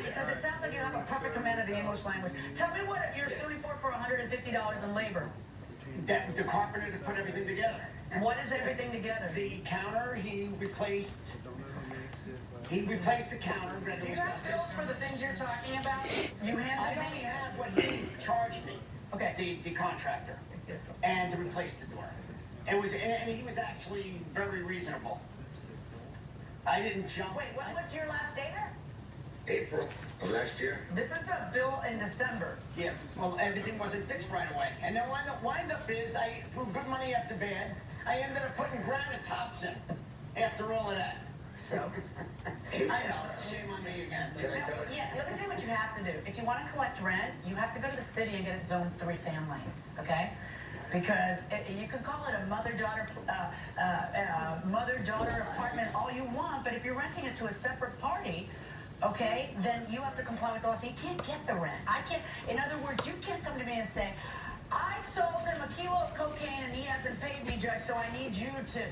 because it sounds like you have a perfect command of the English language. Tell me what you're suing for $150 in labor. That the carpenter to put everything together. What is everything together? The counter, he replaced the counter. Do you have bills for the things you're talking about? You I handed only me? have what he charged me. Okay. The contractor, and to replace the door. And he was actually very reasonable. I didn't jump. Wait, when was your last day there? April of last year. This is a bill in December. Yeah, well, everything wasn't fixed right away. And then wind up is, I threw good money after bad. I ended up putting granite tops in after all of that. So? I know, shame on me again. Can I tell you? Yeah, let me tell you what you have to do. If you want to collect rent, you have to go to the city and get it zone 3 family, okay? Because you can call it a mother-daughter apartment all you want, but if you're renting it to a separate party, okay, then you have to comply with the law, so you can't get the rent. I can't, in other words, you can't come to me and say, I sold him a kilo of cocaine and he hasn't paid me, Judge, so I need you to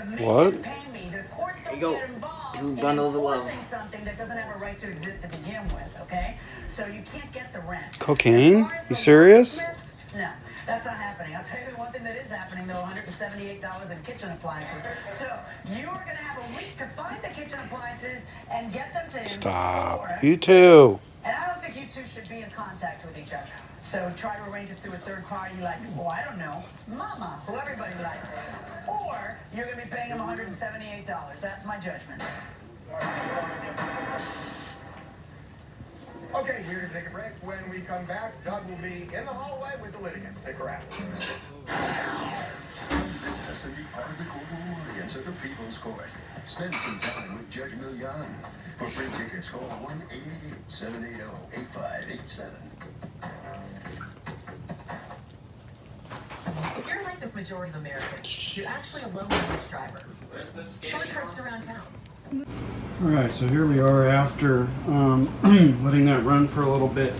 make him pay me. The courts don't get involved in enforcing something that doesn't have a right to exist to begin with, okay? So you can't get the rent. Cocaine? You serious? No, that's not happening. I'll tell you the one thing that is happening, though, $178 in kitchen appliances. So you are going to have a week to find the kitchen appliances and get them to him. Stop. You too. And I don't think you two should be in contact with each other. So try to arrange it through a third party like, oh, I don't know, Mama, who everybody likes. Or you're going to be paying him $178. That's my judgment. Okay, we're going to take a break. When we come back, Doug will be in the hallway with the litigants. Stick around. So you're part of the court of audience at the People's Court. Spend some time with Judge Milian. For free tickets, call 1-888-780-8587. If you're like the majority of Americans, you're actually a low-mileage driver. Short trips around town. Alright, so here we are after letting that run for a little bit.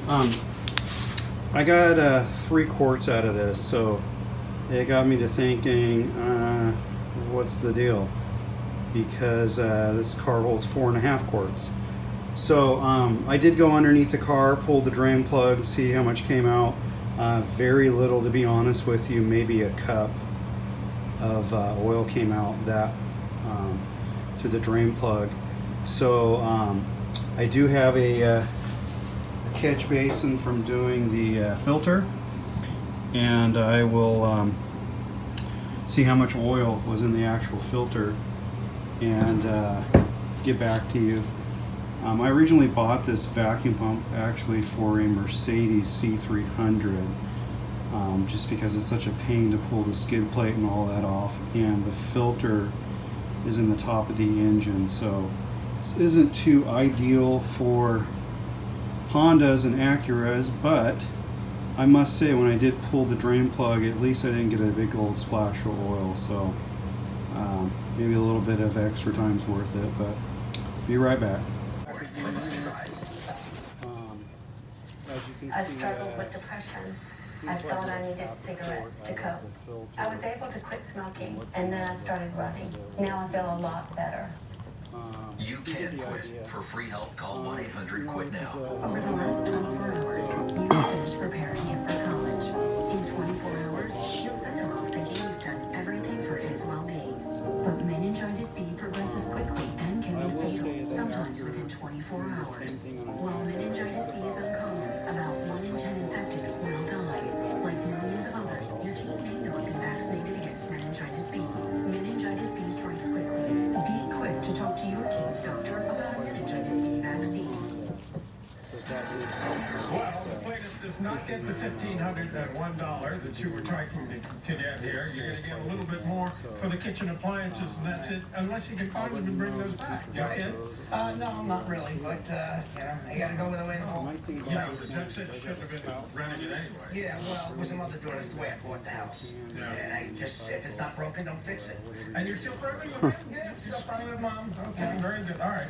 I got 3 quarts out of this, so it got me to thinking, what's the deal? Because this car holds 4.5 quarts. So I did go underneath the car, pulled the drain plug, see how much came out. Very little, to be honest with you, maybe a cup of oil came out that through the drain plug. So I do have a catch basin from doing the filter, and I will see how much oil was in the actual filter and get back to you. I originally bought this vacuum pump actually for a Mercedes C300 just because it's such a pain to pull the skid plate and all that off, and the filter is in the top of the engine, so this isn't too ideal for Hondas and Acuras, but I must say when I did pull the drain plug, at least I didn't get a big old splash of oil, so maybe a little bit of extra time's worth it, but be right back. I struggled with depression. I thought I needed cigarettes to cope. I was able to quit smoking, and then I started running. Now I feel a lot better. You can quit. For free help, call 1-800-QUIT-NOW. Over the last 24 hours, you finished preparing him for college. In 24 hours, you'll send him off thinking you've done everything for his well-being. But meningitis B progresses quickly and can be fatal, sometimes within 24 hours. While meningitis B is uncommon, about 1 in 10 infected will die. Like millions of others, your team may not be vaccinated against meningitis B. Meningitis B strikes quickly. Be quick to talk to your team's doctor about a meningitis B vaccine. Well, the plaintiff does not get the $1,501 that you were trying to get here. You're going to get a little bit more for the kitchen appliances, and that's it, unless you can find them and bring those back. You okay? No, not really, but, you know, I gotta go with the way the whole... Yeah, that's it. Shouldn't have been renting it anyway. Yeah, well, it was a mother daughter's the way I bought the house. Yeah. And I just, if it's not broken, don't fix it. And you're still friendly with him? Yeah, still friendly with Mom. Okay, very good. All right.